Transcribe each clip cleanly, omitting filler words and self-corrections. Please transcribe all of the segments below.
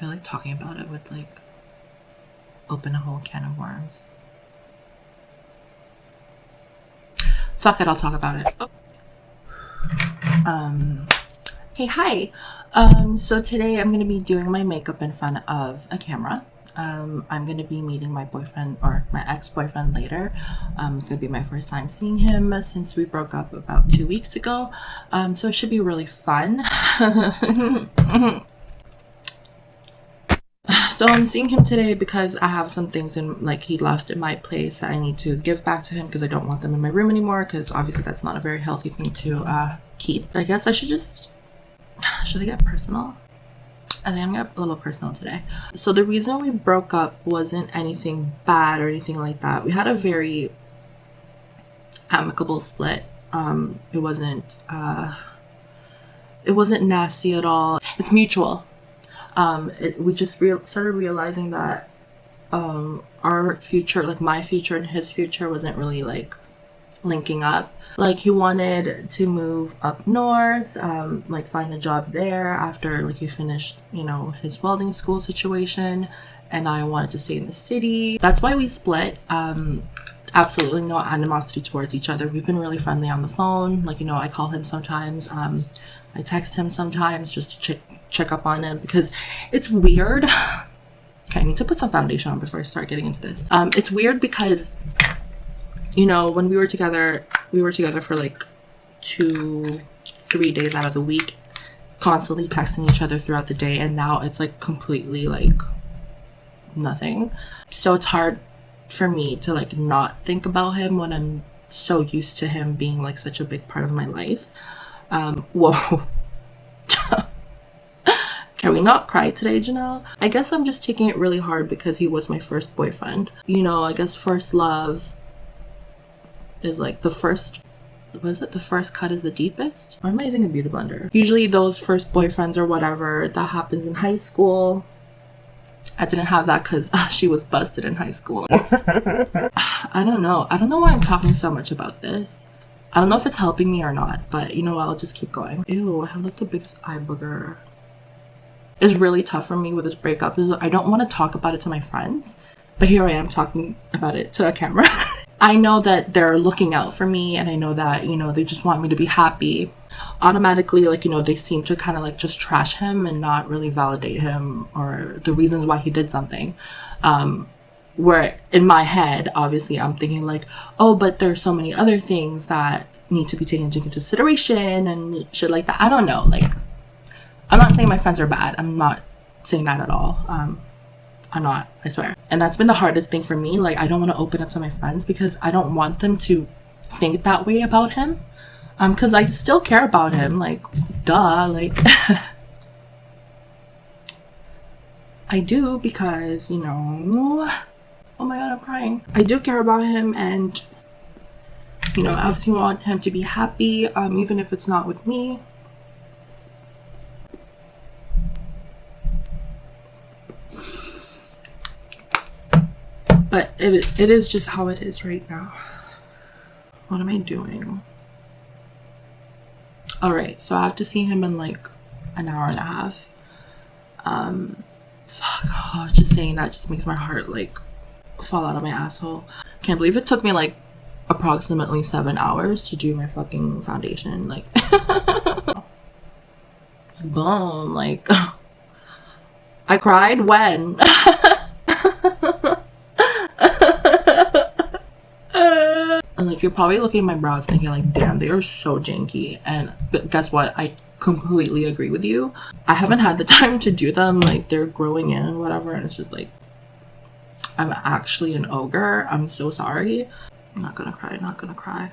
feel like talking about it would like open a whole can of worms. Fuck it, I'll talk about it. Hey, hi. So today I'm gonna be doing my makeup in front of a camera. I'm gonna be meeting my boyfriend, or my ex-boyfriend, later. It's gonna be my first time seeing him since we broke up about 2 weeks ago. So it should be really fun. So I'm seeing him today because I have some things he left in my place that I need to give back to him because I don't want them in my room anymore, because obviously that's not a very healthy thing to keep. I guess I should I get personal? I think I'm gonna get a little personal today. So the reason we broke up wasn't anything bad or anything like that. We had a very amicable split. It wasn't nasty at all. It's mutual. We just started realizing that our future, like my future and his future, wasn't really like linking up. Like he wanted to move up north, like find a job there after like he finished, you know, his welding school situation, and I wanted to stay in the city. That's why we split. Absolutely no animosity towards each other. We've been really friendly on the phone. Like, you know, I call him sometimes, I text him sometimes just to check up on him, because it's weird. Okay, I need to put some foundation on before I start getting into this. It's weird because, you know, when we were together for like 2-3 days out of the week, constantly texting each other throughout the day, and now it's like completely like nothing. So it's hard for me to like not think about him when I'm so used to him being like such a big part of my life. Whoa. Can we not cry today, Janelle? I guess I'm just taking it really hard because he was my first boyfriend. You know, I guess first love is like the first cut is the deepest? Or am I using a beauty blender? Usually those first boyfriends or whatever, that happens in high school. I didn't have that because she was busted in high school. I don't know why I'm talking so much about this. I don't know if it's helping me or not, but you know what, I'll just keep going. Ew, I have like the biggest eye booger. It's really tough for me with this breakup. I don't want to talk about it to my friends, but here I am talking about it to a camera. I know that they're looking out for me, and I know that, you know, they just want me to be happy. Automatically, like, you know, they seem to kind of like just trash him and not really validate him or the reasons why he did something. Where in my head, obviously, I'm thinking like, oh, but there's so many other things that need to be taken into consideration and shit like that. I don't know. Like, I'm not saying my friends are bad. I'm not saying that at all. I'm not, I swear. And that's been the hardest thing for me. Like, I don't want to open up to my friends because I don't want them to think that way about him. Because I still care about him. Like, duh. Like, I do, because, you know, oh my god, I'm crying. I do care about him, and, you know, I obviously want him to be happy, even if it's not with me. But it is just how it is right now. What am I doing? Alright, so I have to see him in like an hour and a half. Fuck, oh, just saying that just makes my heart like fall out of my asshole. Can't believe it took me like approximately 7 hours to do my fucking foundation. Like, boom, like, I cried when? And like, you're probably looking at my brows thinking like, damn, they are so janky. And guess what? I completely agree with you. I haven't had the time to do them. Like, they're growing in and whatever. And it's just like, I'm actually an ogre. I'm so sorry. I'm not gonna cry, not gonna cry.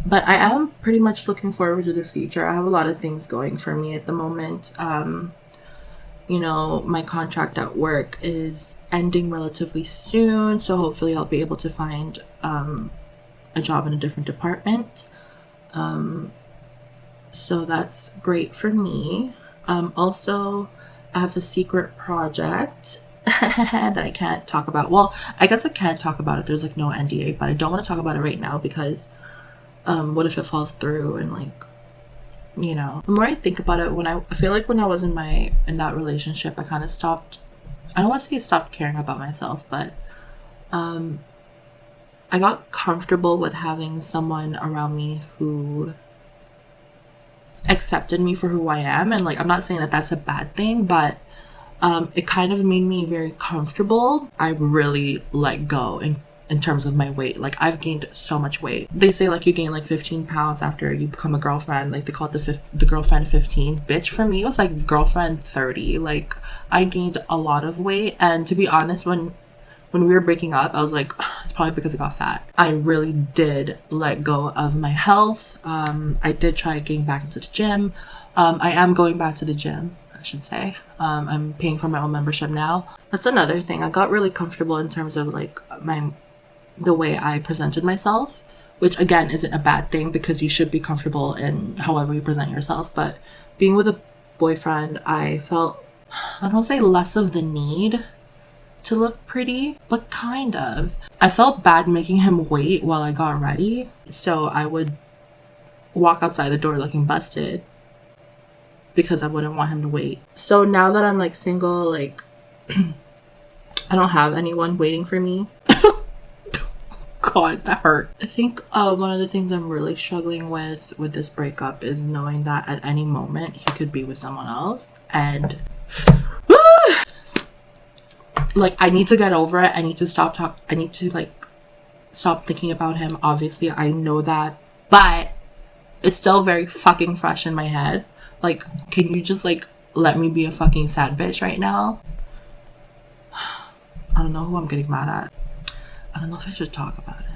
But I am pretty much looking forward to the future. I have a lot of things going for me at the moment. You know, my contract at work is ending relatively soon, so hopefully I'll be able to find a job in a different department. So that's great for me. Also, I have a secret project that I can't talk about. Well, I guess I can't talk about it. There's like no NDA, but I don't want to talk about it right now because what if it falls through and like you know. The more I think about it, I feel like when I was in that relationship, I kind of stopped, I don't want to say stopped caring about myself, but I got comfortable with having someone around me who accepted me for who I am. And like, I'm not saying that that's a bad thing, but it kind of made me very comfortable. I really let go in terms of my weight. Like, I've gained so much weight. They say like you gain like 15 pounds after you become a girlfriend. Like, they call it the girlfriend 15. Bitch, for me it was like girlfriend 30. Like, I gained a lot of weight. And to be honest, when we were breaking up, I was like, it's probably because I got fat. I really did let go of my health. I did try getting back into the gym. I am going back to the gym, I should say. I'm paying for my own membership now. That's another thing. I got really comfortable in terms of like the way I presented myself, which again isn't a bad thing, because you should be comfortable in however you present yourself. But being with a boyfriend, I felt, I don't say less of the need to look pretty, but kind of. I felt bad making him wait while I got ready, so I would walk outside the door looking busted because I wouldn't want him to wait. So now that I'm like single, like I don't have anyone waiting for me. God, that hurt. I think one of the things I'm really struggling with this breakup is knowing that at any moment he could be with someone else, and like, I need to get over it. I need to I need to like stop thinking about him. Obviously, I know that, but it's still very fucking fresh in my head. Like, can you just like let me be a fucking sad bitch right now? I don't know who I'm getting mad at. I don't know if I should talk about it.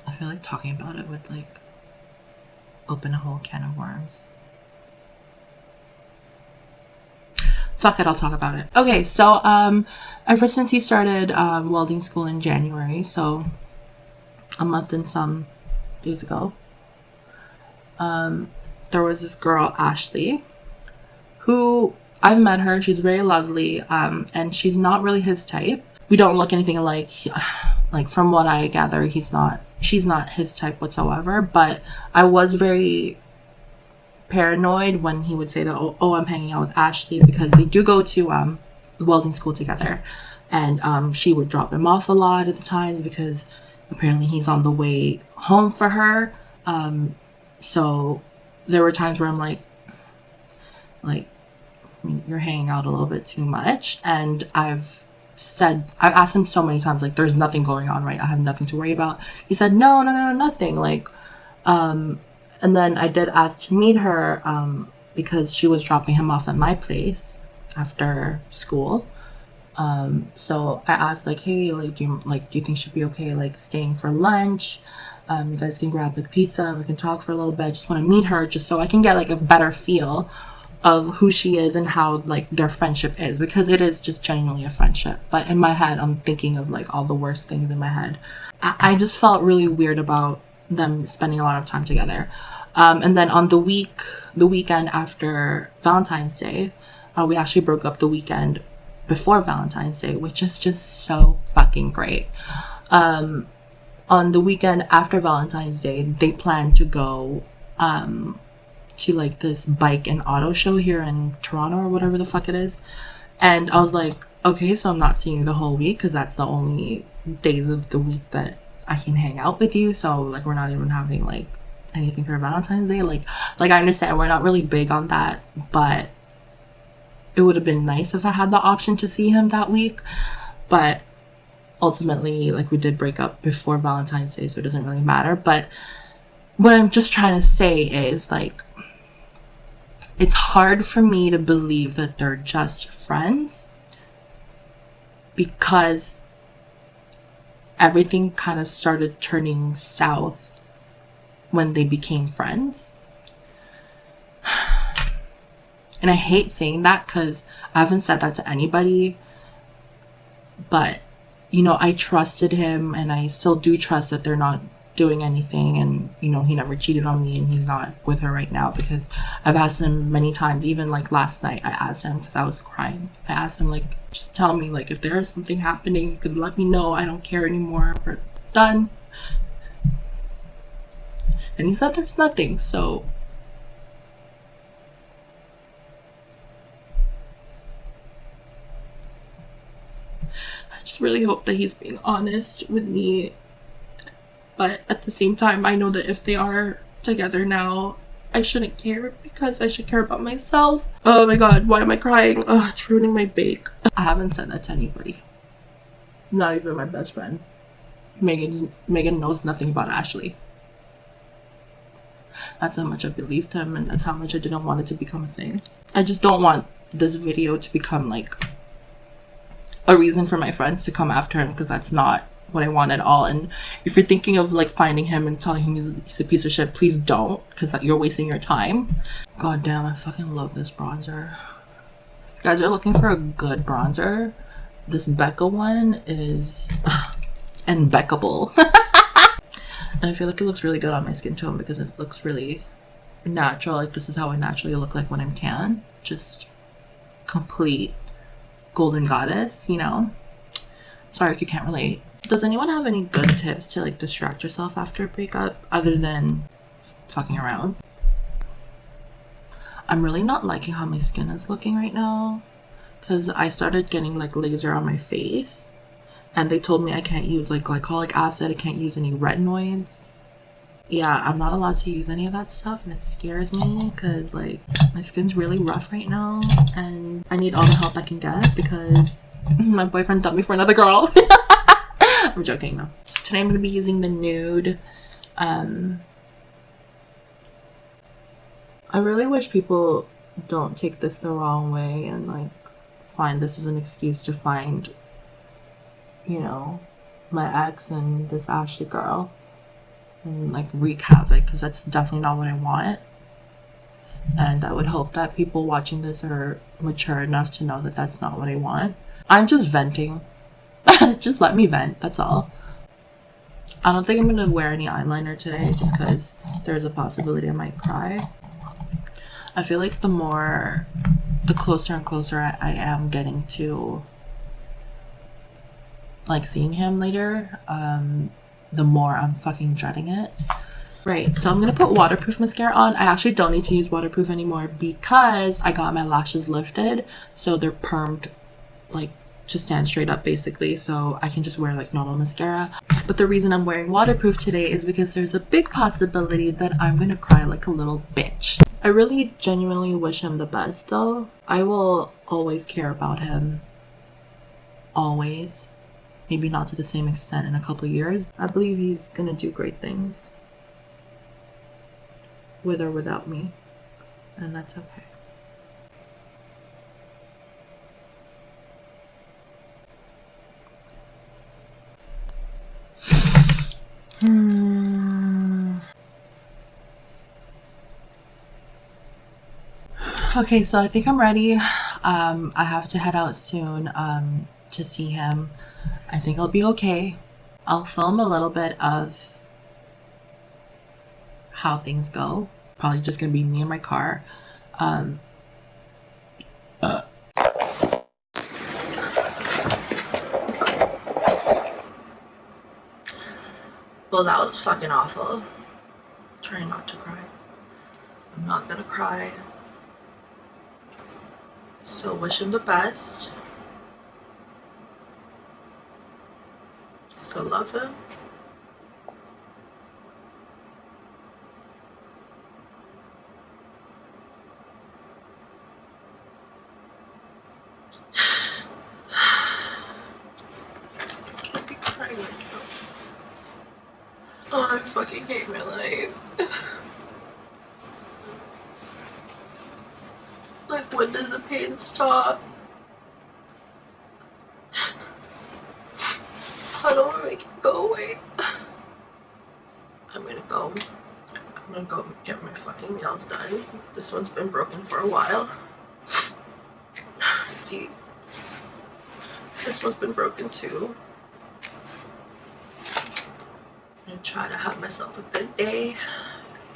I feel like talking about it would like open a whole can of worms. Fuck it, I'll talk about it. Okay, so ever since he started welding school in January, so a month and some days ago, there was this girl, Ashley, who I've met her. She's very lovely, and she's not really his type. We don't look anything alike. Like, from what I gather, she's not his type whatsoever. But I was very paranoid when he would say that, oh, I'm hanging out with Ashley, because they do go to welding school together, and she would drop him off a lot at the times because apparently he's on the way home for her. So there were times where I'm like you're hanging out a little bit too much, and I've asked him so many times, like, there's nothing going on, right? I have nothing to worry about. He said no, nothing. Like, and then I did ask to meet her because she was dropping him off at my place after school. So I asked, like, hey, like, do you think she'd be okay, like, staying for lunch? You guys can grab like pizza, we can talk for a little bit. I just want to meet her just so I can get like a better feel of who she is and how like their friendship is, because it is just genuinely a friendship. But in my head, I'm thinking of like all the worst things in my head. I just felt really weird about them spending a lot of time together. And then on the weekend after Valentine's Day, we actually broke up the weekend before Valentine's Day, which is just so fucking great. On the weekend after Valentine's Day, they planned to go to like this bike and auto show here in Toronto or whatever the fuck it is. And I was like, okay, so I'm not seeing you the whole week, because that's the only days of the week that I can hang out with you. So like, we're not even having like anything for Valentine's Day. Like I understand we're not really big on that, but it would have been nice if I had the option to see him that week. But ultimately, like, we did break up before Valentine's Day, so it doesn't really matter. But what I'm just trying to say is, like, it's hard for me to believe that they're just friends, because everything kind of started turning south when they became friends. And I hate saying that because I haven't said that to anybody, but you know, I trusted him, and I still do trust that they're not doing anything, and you know, he never cheated on me, and he's not with her right now, because I've asked him many times. Even like last night, I asked him, because I was crying, I asked him, like, just tell me, like, if there is something happening, you could let me know. I don't care anymore, we're done. And he said there's nothing, so I just really hope that he's being honest with me. But at the same time, I know that if they are together now, I shouldn't care because I should care about myself. Oh my god, why am I crying? Oh, it's ruining my bake. I haven't said that to anybody. Not even my best friend. Megan knows nothing about Ashley. That's how much I believed him, and that's how much I didn't want it to become a thing. I just don't want this video to become like a reason for my friends to come after him, because that's not what I want at all. And if you're thinking of like finding him and telling him he's a piece of shit, please don't, because you're wasting your time. God damn, I fucking love this bronzer. If you guys are looking for a good bronzer, this Becca one is impeccable. And I feel like it looks really good on my skin tone because it looks really natural. Like this is how I naturally look like when I'm tan. Just complete golden goddess, you know? Sorry if you can't relate. Does anyone have any good tips to like distract yourself after a breakup other than fucking around? I'm really not liking how my skin is looking right now because I started getting like laser on my face. And they told me I can't use like glycolic acid, I can't use any retinoids. Yeah, I'm not allowed to use any of that stuff, and it scares me because like my skin's really rough right now and I need all the help I can get because my boyfriend dumped me for another girl. I'm joking though. So today I'm going to be using the nude. I really wish people don't take this the wrong way and like find this as an excuse to find, you know, my ex and this Ashley girl and like wreak havoc, because that's definitely not what I want. And I would hope that people watching this are mature enough to know that that's not what I want. I'm just venting. Just let me vent, that's all. I don't think I'm gonna wear any eyeliner today just because there's a possibility I might cry. I feel like the closer and closer I am getting to like seeing him later, the more I'm fucking dreading it. Right, so I'm gonna put waterproof mascara on. I actually don't need to use waterproof anymore because I got my lashes lifted, so they're permed like to stand straight up basically, so I can just wear like normal mascara. But the reason I'm wearing waterproof today is because there's a big possibility that I'm gonna cry like a little bitch. I really genuinely wish him the best though. I will always care about him, always. Maybe not to the same extent in a couple years. I believe he's gonna do great things with or without me, and that's okay. Okay, so I think I'm ready. I have to head out soon to see him. I think I'll be okay. I'll film a little bit of how things go. Probably just gonna be me in my car. Well, that was fucking awful. Trying not to cry. I'm not gonna cry. So wish him the best. Still love him. Can't be crying right now. Oh, I fucking hate my life. Like, when does the pain stop? I don't want to make it go away. I'm gonna go get my fucking nails done. This one's been broken for a while. See, this one's been broken too. I'm gonna try to have myself a good day.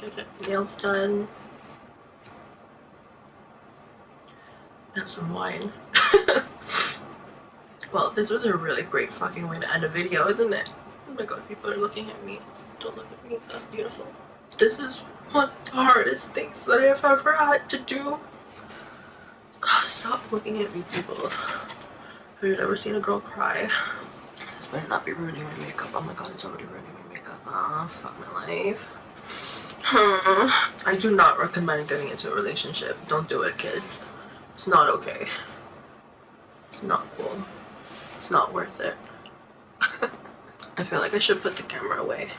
Get the nails done. Have some wine. Well, this was a really great fucking way to end a video, isn't it? Oh my god, people are looking at me. Don't look at me. That's beautiful. This is one of the hardest things that I've ever had to do. Stop looking at me, people. Have you ever seen a girl cry? This better not be ruining my makeup. Oh my god, it's already ruining my makeup. Ah, fuck my life. I do not recommend getting into a relationship. Don't do it, kids. It's not okay. It's not cool. It's not worth it. I feel like I should put the camera away.